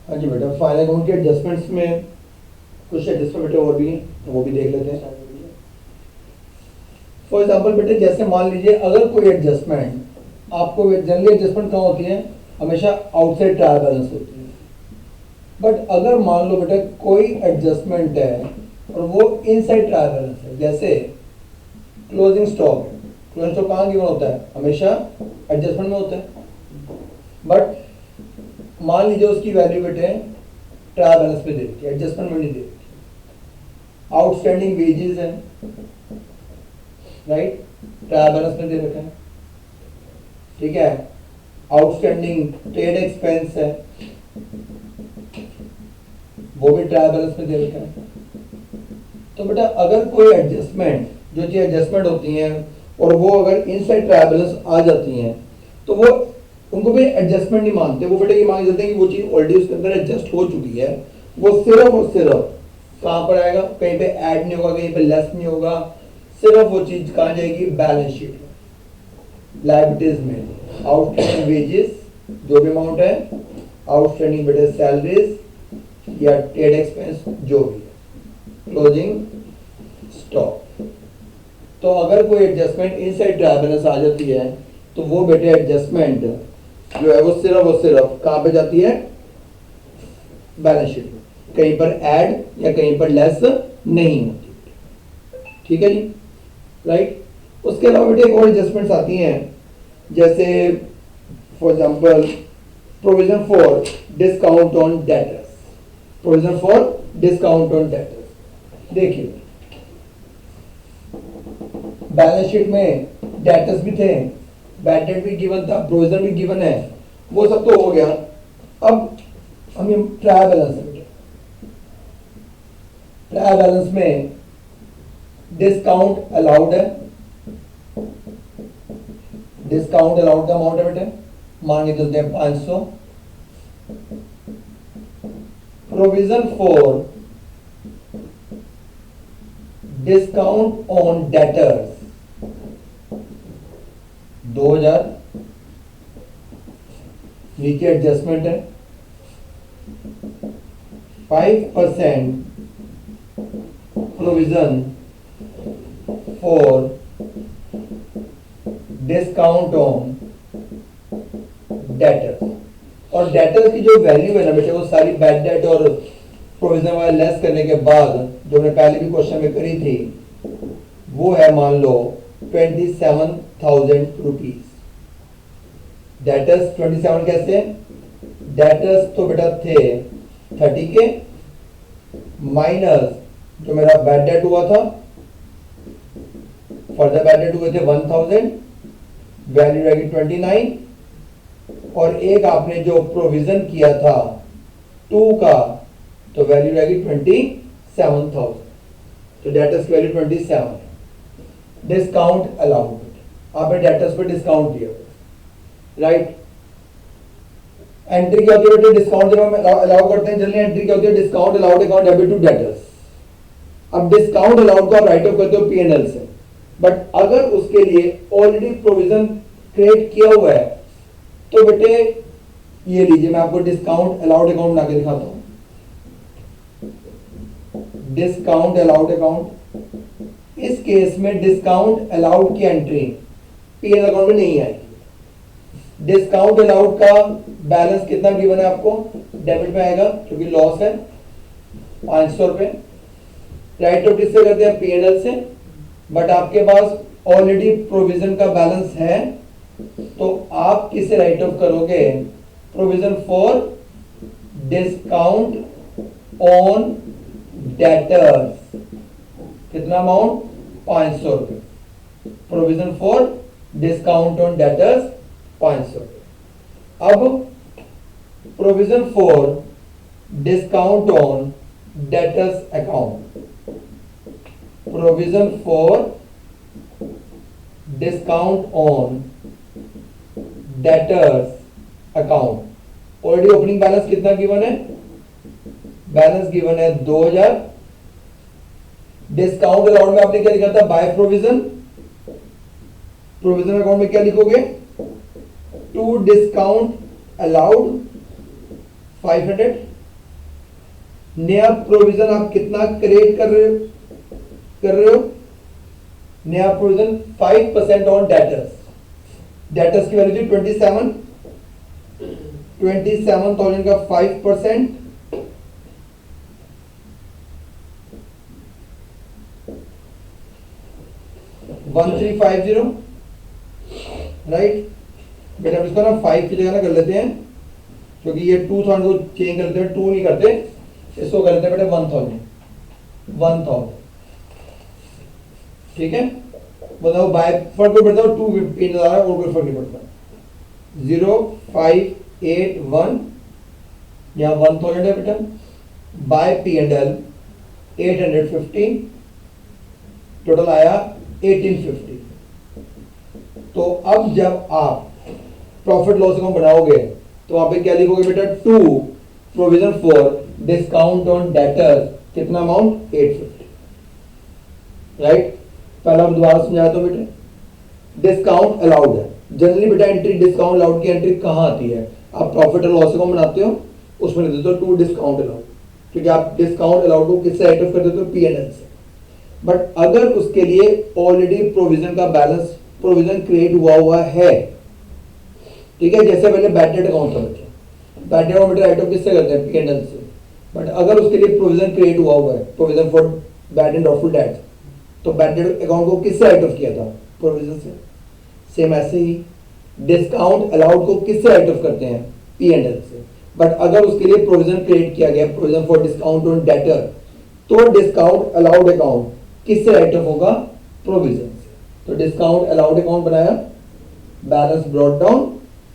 हाँ जी बेटा, final account के एडजस्टमेंट्स में कुछ एडजस्टमेंट बेटे और भी हैं, तो वो भी देख लेते हैं। फॉर एग्जाम्पल बेटे, जैसे मान लीजिए अगर कोई एडजस्टमेंट आपको, जनरली एडजस्टमेंट कहाँ होती है, हमेशा आउटसाइड ट्रायल बैलेंस होती है। बट अगर मान लो बेटा कोई एडजस्टमेंट है और वो इनसाइड ट्रायल बैलेंस है, जैसे क्लोजिंग स्टॉक है, क्लोजिंग स्टॉक कहाँ गिवन होता है, हमेशा एडजस्टमेंट में होता है। बट मान लीजिए उसकी वैल्यू बेटे ट्रायल बैलेंस में दे रखी है, एडजस्टमेंट में नहीं दे रखी। आउटस्टैंडिंग वेजेस है, राइट, ट्रायल बैलेंस में दे रखा है, ठीक है। आउटस्टैंडिंग ट्रेड एक्सपेंस है, वो भी ट्रायल बैलेंस में दे रखा है। तो बेटा अगर कोई एडजस्टमेंट, जो चीज एडजस्टमेंट होती हैं और वो अगर इनसाइड ट्रायल बैलेंस आ जाती हैं, तो वो उनको भी एडजस्टमेंट नहीं मानते, वो बेटा ये मान लेते हैं कि वो चीज ऑलरेडी उसके अंदर एडजस्ट हो चुकी है। वो सिर्फ और सिर्फ कहाँ पर आएगा, कहीं पे ऐड नहीं होगा, कहीं पे लेस नहीं होगा, सिर्फ वो चीज कहाँ जाएगी, बैलेंस शीट में, लायबिलिटीज में। आउटस्टैंडिंग वेजेस जो भी अमाउंट है, आउटस्टैंडिंग बेटे सैलरीज या ट्रेड एक्सपेंस जो भी है, क्लोजिंग स्टॉक। तो अगर कोई एडजस्टमेंट इनसाइड ट्रायल बैलेंस आ जाती है, तो वो बेटे एडजस्टमेंट जो है वो सिर्फ कहाँ पे जाती है, बैलेंस शीट में, कहीं पर ऐड या कहीं पर लेस नहीं होती। ठीक है जी, राइट। उसके अलावा बेटे एक और एडजस्टमेंट्स आती हैं, जैसे for example provision for discount on debtors, provision for discount on debtors. देखिए बैलेंस शीट में डेटर्स भी थे, बैड डेट भी गिवन था, प्रोविजन भी गिवन है, वो सब तो हो गया। अब हम ट्रायल बैलेंस है, ट्रायल बैलेंस में डिस्काउंट अलाउड है, डिस्काउंट अलाउड का अमाउंट है बेटे, मान के चलते हैं 500। Provision for discount on debtors 2000, नीचे एडजस्टमेंट है। 5% provision for discount on debtors, और डेटर्स की जो वैल्यू है ना बेटे, वो सारी बैड डेट और प्रोविजन वाला लेस करने के बाद जो हमने पहले भी क्वेश्चन में करी थी, वो है मान लो 27,000 रुपीज। डेटर्स 27 कैसे, डेटर्स तो बेटा थे 30 के, माइनस जो मेरा बैड डेट हुआ था, फर्दर बैड डेट हुए थे 1000, वैल्यू रहेगी 29, और एक आपने जो प्रोविजन किया था 2 का, तो वैल्यू रहेगी 27,000। तो डेटर्स की वैल्यू 27 है। डिस्काउंट अलाउड, आपने डेटर्स पे डिस्काउंट दिया, राइट। एंट्री क्या होती है बेटे, डिस्काउंट जब हम अलाउ करते हैं जनरली एंट्री क्या होती है, discount allowed account debit to debtors. अब डिस्काउंट अलाउड को आप राइट ऑफ करते हो पीएनएल से, बट अगर उसके लिए ऑलरेडी प्रोविजन क्रिएट किया हुआ है, तो बेटे ये लीजिए, मैं आपको डिस्काउंट अलाउड अकाउंट बना के दिखाता हूं। डिस्काउंट अलाउड अकाउंट, इस केस में डिस्काउंट अलाउड की एंट्री पीएनएल अकाउंट में नहीं आएगी। डिस्काउंट अलाउड का बैलेंस कितना गिवन है आपको, डेबिट में आएगा क्योंकि लॉस है 500 रुपए। राइट ऑफ किससे करते हैं, पीएनएल से, बट आपके पास ऑलरेडी प्रोविजन का बैलेंस है, तो आप किसे राइट ऑफ करोगे, provision for discount on debtors. कितना अमाउंट, 500 रुपए। Provision for discount on debtors 500 रुपए। अब provision for discount on debtors account, provision for discount on debtors account. Already opening balance कितना गिवन है, बैलेंस गिवन है 2000। Discount allowed में आपने क्या लिखा था, बाय प्रोविजन। प्रोविजन अकाउंट में क्या लिखोगे, टू डिस्काउंट अलाउड 500, नया प्रोविजन आप कितना क्रिएट कर रहे हो, नया प्रोविजन 5% ऑन डेटर्स, डेटर्स की वैल्यू थी 27,000 का 5%, 1350, राइट। बेटा इसको ना 5 की जगह ना कर लेते हैं, क्योंकि ये 2000 को चेंज करते हैं, 2 नहीं करते, इसको कर लेते हैं बेटा 1000, ठीक है। बताओ बाय फर्क कोई पड़ता है, 250 आ रहा है और कोई फर्क नहीं पड़ता। 0581 यहाँ 1000 है बेटा, बाय P&L 850, टोटल आया 1850। तो अब जब आप प्रॉफिट लॉस अकाउंट बनाओगे तो वहां पे क्या लिखोगे बेटा, to provision for discount on debtors, कितना अमाउंट 850, राइट। पहला दोबारा समझाता हूं बेटे, डिस्काउंट अलाउड है जनरली बेटा, एंट्री डिस्काउंट अलाउड की एंट्री कहां आती है, आप प्रॉफिट और लॉस अकाउंट बनाते हो उसमें लिख देते हो टू डिस्काउंट अलाउड, क्योंकि आप डिस्काउंट अलाउड को किससे राइट ऑफ कर देते हो, P&L से। बट अगर उसके लिए ऑलरेडी प्रोविजन का बैलेंस प्रोविजन क्रिएट हुआ है, ठीक है, जैसे पहले बैड डेट अकाउंट था बच्चा, bad debt account right of किससे करते हैं, P&L से। बट अगर उसके लिए प्रोविजन क्रिएट हुआ है, provision for bad and doubtful debt, तो बैड डेट अकाउंट को किससे राइट ऑफ किया था, प्रोविजन से। सेम ऐसे ही डिस्काउंट अलाउड को किससे राइट ऑफ करते हैं, P&L से। बट अगर उसके लिए प्रोविजन क्रिएट किया गया, provision for discount on debtor, तो डिस्काउंट अलाउड अकाउंट किससे राइट ऑफ होगा, प्रोविजन से। तो डिस्काउंट अलाउड अकाउंट बनाया, बैलेंस ब्रॉट डाउन,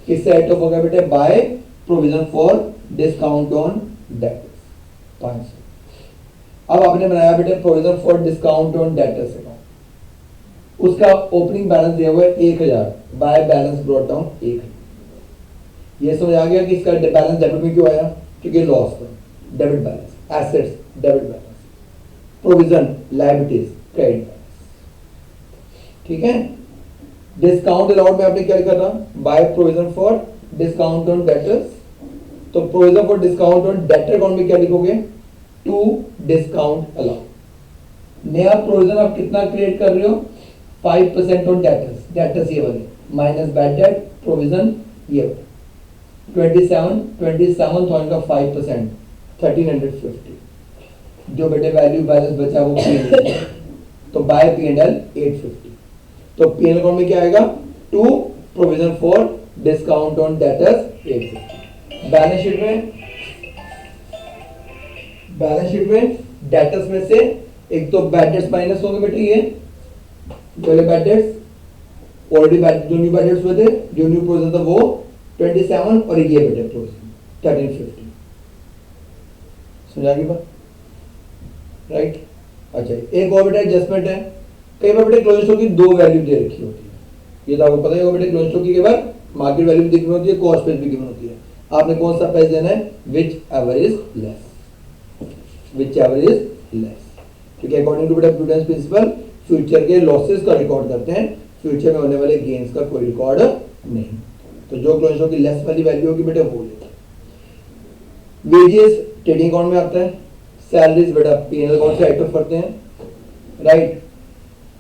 किससे राइट ऑफ होगा बेटे, bye provision for discount on debtors 500। अब आपने बनाया बेटे provision for discount on debtors account, उसका ओपनिंग बैलेंस दिया हुआ है 1000, बाय बैलेंस ब्रॉट डाउन 1000। ये समझ आ गया कि इसका बैलेंस डेबिट में क्यों आया, क्योंकि लॉस था, debit balance, assets debit balance, provision liabilities credit balance, ठीक है। डिस्काउंट अलाउड में आपने क्या लिखा था, by provision for discount on debtors, तो provision for discount on debtor account में क्या लिखोगे, टू डिस्काउंट अलाउड। नया प्रोविजन आप कितना क्रिएट कर रहे हो, 5% ऑन डेटर्स, डेटर्स ये वाले माइनस बैड डेट प्रोविजन ये वाले 27,000 का 5% 1350, जो बेटे वैल्यू बैलेंस बचा वो P&L, तो बाय P&L 850। तो P&L अकाउंट में क्या आएगा, to provision for discount on debtors 850। Balance sheet में डेटर्स में से एक तो बैड डेट्स माइनस होंगे बेटे, ये पहले बैड डेट्स ऑलरेडी जो न्यू बैड डेट्स हुए थे, जो न्यू प्रोविजन था वो 27 और ये बेटे प्रोविजन 1350। समझा गई बात, राइट। अच्छा एक और बेटा एडजस्टमेंट है, कई बार बेटे क्लोजिंग स्टॉक की दो वैल्यू दे रखी होती है, ये तो आपको पता ही होगा बेटे, क्लोजिंग स्टॉक की कई बार मार्केट वैल्यू भी दिखनी होती है, कॉस्ट प्राइस भी गिवन होती है। आपने कौन सा प्राइस देना है, विच एवर इज लेस, क्योंकि अकॉर्डिंग टू बेटा प्रूडेंस प्रिंसिपल फ्यूचर के लॉसेस का रिकॉर्ड करते हैं, फ्यूचर में होने वाले गेन्स का कोई रिकॉर्ड नहीं। तो जो क्लोजिंग स्टॉक की लेस वाली वैल्यू होगी बेटा वो लेते। वेजेस ट्रेडिंग अकाउंट में आता है, सैलरीज बेटा P&L अकाउंट से राइट ऑफ करते हैं, राइट।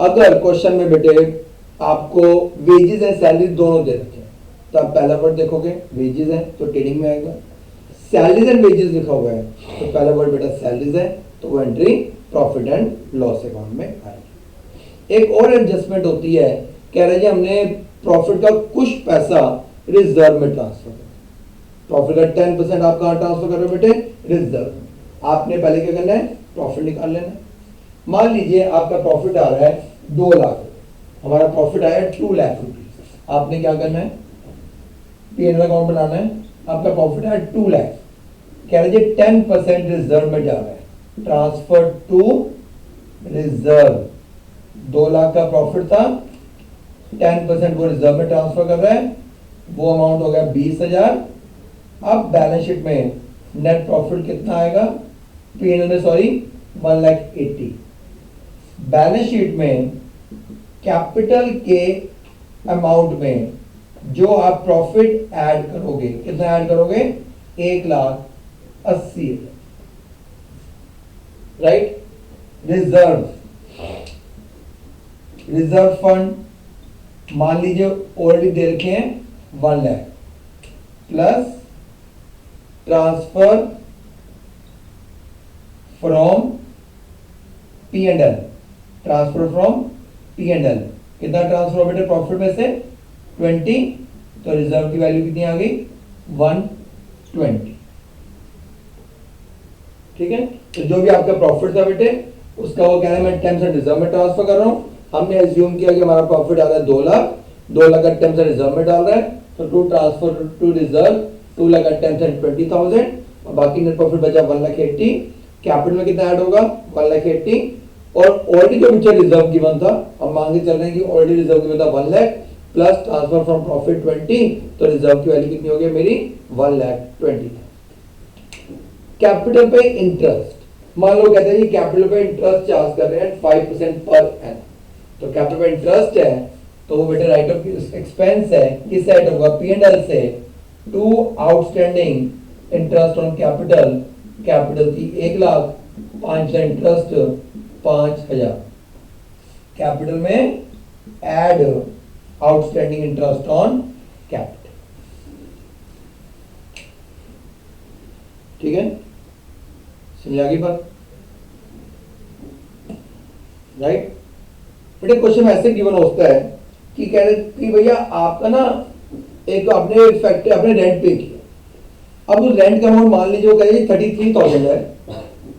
अगर क्वेश्चन में बेटे आपको वेजेस एंड सैलरीज दोनों दे रखे हैं, तो आप पहला वर्ड देखोगे वेजेस है तो ट्रेडिंग में आएगा, सैलरीज एंड वेजेस लिखा हुआ है तो पहला वर्ड बेटा सैलरीज है तो वो entry profit and loss account में आएगी। एक और एडजस्टमेंट होती है, कह रहे हैं हमने प्रॉफिट का कुछ पैसा रिजर्व में ट्रांसफर कर, प्रॉफिट का 10% आप कहां ट्रांसफर कर रहे हो बेटे, रिजर्व में। आपने पहले क्या करना है, प्रॉफिट निकाल लेना है। मान लीजिए आपका प्रॉफिट आ रहा है 2 लाख, हमारा प्रॉफिट आया 2 लाख रुपीज, आपने क्या करना है, P&L अकाउंट बनाना है, आपका प्रॉफिट है 2 लाख, कह रहे 10% रिजर्व में जा रहा है, ट्रांसफर टू रिजर्व। 2 लाख का प्रॉफिट था, 10% वो रिजर्व में ट्रांसफर कर रहा है, वो अमाउंट हो गया 20,000। अब बैलेंस शीट में नेट प्रॉफिट कितना आएगा, P&L में सॉरी 1,80,000। बैलेंस शीट में कैपिटल के अमाउंट में जो आप प्रॉफिट ऐड करोगे, कितना ऐड करोगे, 1,80,000। राइट। रिजर्व, रिजर्व फंड मान लीजिए ऑलरेडी दे रखे हैं 1 lakh, plus transfer from P and L, transfer from P and L, कितना ट्रांसफर बेटे प्रॉफिट में से 20, तो रिजर्व की वैल्यू कितनी आ गई 120। ठीक है, तो जो भी आपका प्रॉफिट था बेटे उसका वो कह रहे हैं मैं 10% रिजर्व में ट्रांसफर कर रहा हूं। हमने एज्यूम किया कि हमारा प्रॉफिट आ रहा है 2 लाख, 2 लाख का 10% रिजर्व में डाल रहा है, तो to transfer to reserve 2 lakh का 10% 20,000 और बाकी नेट प्रॉफिट बचा 1,80,000। कैपिटल में कितना ऐड होगा 1,80,000 और ऑलरेडी जो मुझे रिजर्व गिवन था, हम मान के चल रहे हैं कि ऑलरेडी रिजर्व गिवन था 1 lakh plus transfer from profit 20, तो रिजर्व की वैल्यू कितनी हो गई मेरी 1,20,000। कैपिटल पे इंटरेस्ट, मान लो कहते हैं कि कैपिटल पे इंटरेस्ट चार्ज कर रहे हैं 5% पर एनम, तो कैपिटल पे इंटरेस्ट है तो वो बेटे राइट ऑफ एक्सपेंस है, किस साइड होगा पी एंड एल से, to outstanding interest on capital, capital थी 1 लाख, 5 इंटरेस्ट 5,000, कैपिटल में add outstanding interest on capital. ठीक है, समझ आ गई बात, राइट। बेटे क्वेश्चन ऐसे गिवन होता है कि कह रहे कि भैया आपका ना एक आपने फैक्ट्री आपने रेंट पे किया, अब उस रेंट का अमाउंट मान लीजिए वो कह 33,000 है,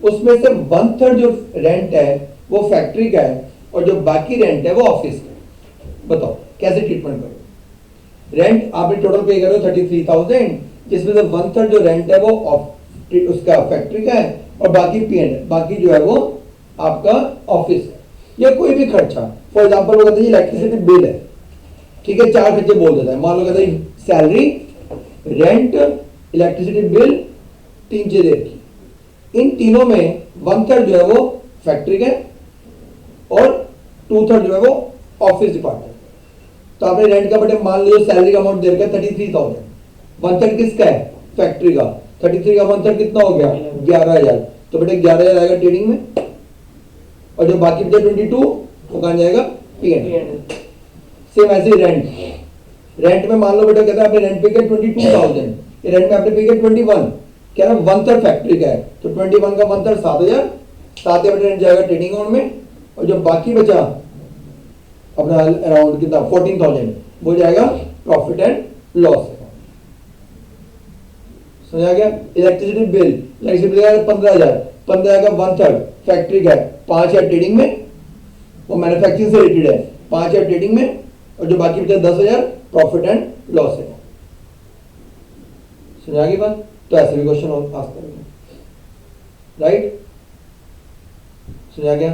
उसमें से 1/3 जो रेंट है वो फैक्ट्री का है और जो बाकी रेंट है वो ऑफिस का है। बताओ कैसे ट्रीटमेंट करो। रेंट आपने टोटल पे करो 33,000, जिसमें से 1/3 जो रेंट है वो उसका फैक्ट्री का है और बाकी पी एंड बाकी जो है वो आपका ऑफिस है, या कोई भी खर्चा। फॉर एग्जांपल वो कहते हैं इलेक्ट्रिसिटी बिल है, ठीक है, 4 खर्चे बोल देता है, मान लो कहते हैं सैलरी, रेंट, इलेक्ट्रिसिटी बिल, 3 चीजें रखी, इन तीनों में 1/3 जो है वो फैक्ट्री का और 2/3 जो है वो ऑफिस डिपार्टमेंट। तो आपने रेंट का बटे मान लीजिए सैलरी का अमाउंट दे रखा है 33,000, 1/3 किसका है फैक्ट्री का, 33 का 1/3 कितना हो गया 11,000, तो बेटे 11,000 आएगा ट्रेडिंग में और जो बाकी बचा 22 वो कहां जाएगा पी एंड एल। सेम ऐसे रेंट, रेंट में मान लो बेटा कहता है आपने रेंट पे किया 22,000, ये रेंट में आपने पे किया 21, कह रहा है 1/3 फैक्ट्री का है, तो 21 का 1/3 7,000, 7,000 रेंट जाएगा ट्रेडिंग अकाउंट में और जो बाकी बचा अपना अराउंड कितना 14,000 वो जाएगा प्रॉफिट एंड लॉस। समझा गया। इलेक्ट्रिसिटी बिल, इलेक्ट्रिसिटी बिल 15,000, 15,000 का 1/3 फैक्ट्री का है, 5,000 ट्रेडिंग में, वो मैन्युफैक्चरिंग से रिलेटेड है, 5,000 ट्रेडिंग में और जो बाकी बचा 10,000 प्रॉफिट एंड लॉस है। समझा गई बात। तो ऐसे भी क्वेश्चन आस्क करेंगे, राइट। समझा गया।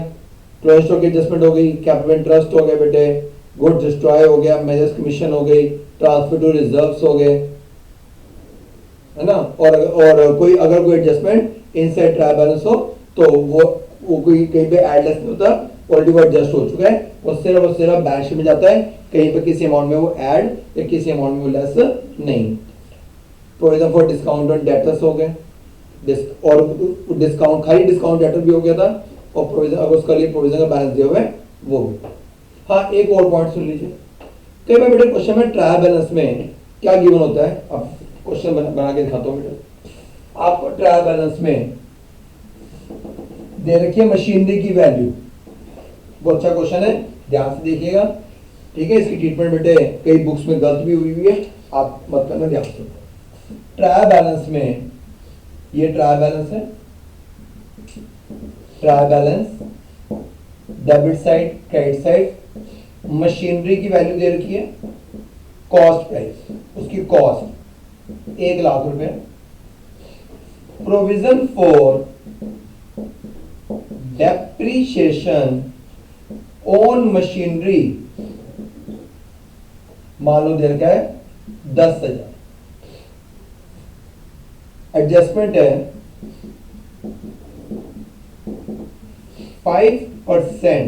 क्लोजिंग स्टॉक की एडजस्टमेंट हो गई, कैपिटल इंटरेस्ट हो गए बेटे, गुड्स डिस्ट्रॉय हो गया, मेजर्स कमीशन हो गई, ट्रांसफर टू रिजर्व्स हो गए, है ना। और कोई अगर कोई एडजस्टमेंट इनसाइड ट्रायल बैलेंस हो तो वो कोई कहीं पे एडलेस नहीं होता, ऑलरेडी वो एडजस्ट हो चुका है, वो सिर्फ बैलेंस शीट में जाता है, कहीं पे किसी अमाउंट में वो ऐड या किसी अमाउंट में वो लेस नहीं। Provision for discount on debtors हो गए, और डिस्काउंट खाली डिस्काउंट डेटर भी हो गया था और प्रोविजन अगर उसका लिए प्रोविजन का बैलेंस दिया हुआ है वो भी। हाँ एक और पॉइंट सुन लीजिए, कई बार बेटे क्वेश्चन में ट्रायल बैलेंस में क्या गिवन होता है, अब क्वेश्चन बना के दिखाता हूँ बेटे आपको। ट्रायल बैलेंस में दे रखी है मशीनरी की वैल्यू, बहुत अच्छा क्वेश्चन है, ध्यान से देखिएगा, ठीक है। इसकी ट्रीटमेंट बेटे कई बुक्स में गलत भी हुई है, आप मत करना, ध्यान से। ट्रायल बैलेंस में ये ट्रायल बैलेंस है, trial balance debit side credit side, machinery की वैल्यू दे रखी है, कॉस्ट प्राइस उसकी कॉस्ट 1 लाख रुपए, provision for depreciation on machinery मान लो दे रखा है 10,000, एडजस्टमेंट है 5%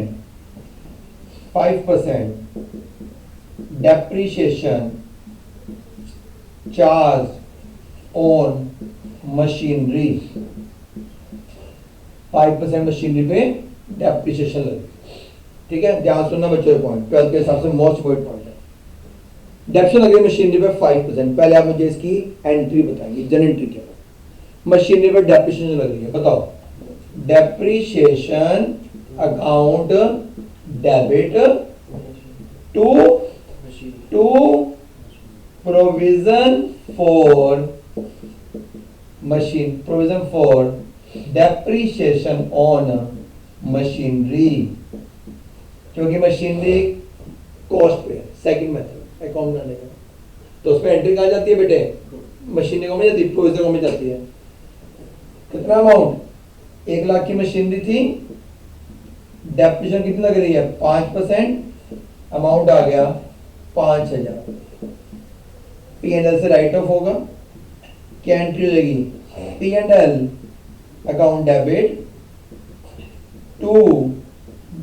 depreciation charge on machinery 5% machinery पे डेप्रिसिएशन लगी। ठीक है, ध्यान सुनना बच्चों के पॉइंट, 12th के हिसाब से मोस्ट इम्पोर्टेंट पॉइंट है। डेप्रिसिएशन लगी मशीनरी पे 5%। पहले आप मुझे इसकी एंट्री बताएंगे, जन एंट्री क्या है। मशीनरी पे डेप्रिसिएशन लग रही है, बताओ। Depreciation account debit to provision for machine, provision for depreciation on machinery, क्योंकि मशीनरी कॉस्ट पे है। सेकंड मेथड अकाउंट बनाने का, तो उस पर एंट्री कहाँ जाती है बेटे, मशीनरी को में जाती है, प्रोविजन को में जाती है। कितना अमाउंट, 1 लाख की मशीनरी थी, डेप्रिसिएशन कितनी लग रही है, 5%, अमाउंट आ गया 5000। P&L से राइट ऑफ होगा, क्या एंट्री हो जाएगी, P&L account debit to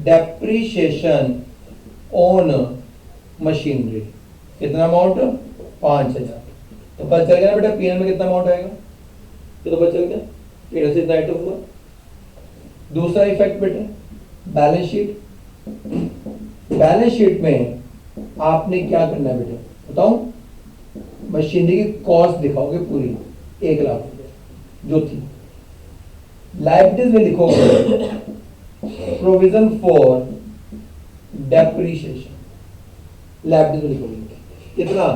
depreciation on machinery, कितना अमाउंट, 5000। तो पता चल गया ना बेटा P&L में कितना अमाउंट आएगा, ये तो पता चल गया, P&L से राइट ऑफ हुआ। दूसरा इफेक्ट बेटा बैलेंस शीट। बैलेंस शीट में आपने क्या करना है बेटा, बताऊं, मशीनरी की कॉस्ट दिखाओगे पूरी 1 लाख रुपए जो थी। लायबिलिटीज में लिखोगे प्रोविजन फॉर डेप्रिसिएशन, लायबिलिटीज में लिखोगे कितना,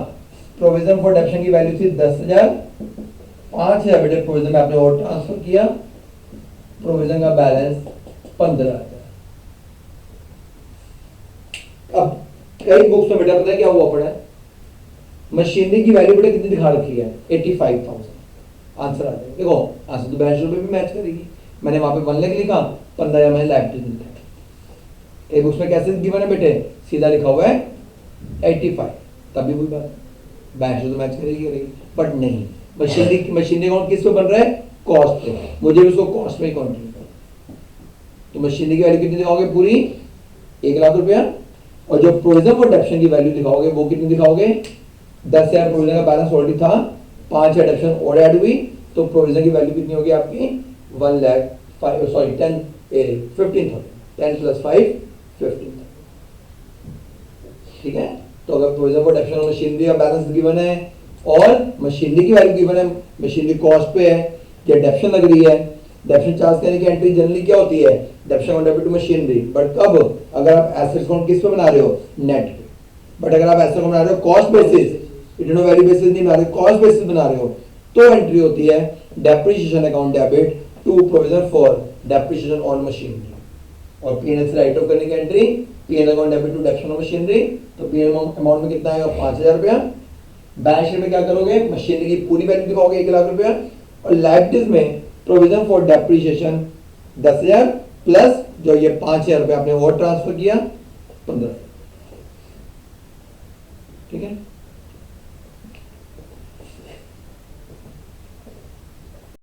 प्रोविजन फॉर डेप्रिसिएशन की वैल्यू थी 10,000, 5,000 बेटे प्रोविजन में आपने और ट्रांसफर किया, प्रोविजन का बैलेंस 15,000। अब कई बुक्स में बेटा पता है क्या हुआ पड़ा है, मशीनरी की वैल्यू बेटा कितनी दिखा रखी है, 85,000। आंसर आ जाएगा, देखो आंसर तो बैलेंस शीट पे भी मैच करेगी। मैंने वहां पे 1 लाख लिखा, 15,000 मैंने लायबिलिटी लिखा। एक बुक्स में कैसे गिवन है बेटे, सीधा लिखा हुआ है 85, तभी कोई बात बैलेंस शीट तो मैच करेगी, बट नहीं, मशीनरी अकाउंट किस पे बन रहा है, कॉस्ट पे, मुझे उसको कॉस्ट में कंट्रीब्यूट करना। तो मशीनरी की वैल्यू कितनी दिखाओगे, पूरी 1 लाख रुपया, और जो प्रोविजन फॉर डेप्रिसिएशन की वैल्यू दिखाओगे वो कितनी दिखाओगे, 10,000 प्रोविजन का बैलेंस ऑलरेडी था, 5,000 डेप्रिसिएशन और ऐड हुई, तो प्रोविजन की वैल्यू कितनी होगी आपकी 15,000, 10 प्लस 5 15,000। ठीक है, तो अगर प्रोविजन फॉर डेप्रिसिएशन और मशीनरी का बैलेंस गिवन है और मशीनरी की वैल्यू गिवन है, मशीनरी कॉस्ट पे है या डेप्रिसिएशन लग रही है, डेप्रिसिएशन चार्ज करने की एंट्री जनरली क्या होती है, depreciation account debit to machinery, but कब, अगर आप एसेट्स अकाउंट किस पे बना रहे हो, नेट पे। बट अगर आप एसेट बना रहे हो कॉस्ट बेसिस, इटनो वैल्यू बेसिस नहीं बना रहे, कॉस्ट बेसिस बना रहे हो, तो एंट्री होती है depreciation account debit to provision for depreciation on machinery. और P&L से राइट ऑफ करने की entry, P&L account debit to depreciation on machinery, तो P&L अमाउंट में कितना आएगा, 5,000 रुपया। बैलेंस शीट में क्या करोगे, मशीनरी की पूरी वैल्यू दिखाओगे 1 लाख रुपया, और लायबिलिटीज में प्रोविजन फॉर डेप्रिसिएशन 10,000 प्लस जो ये 5,000 रुपया आपने और ट्रांसफर किया 15,000। ठीक है।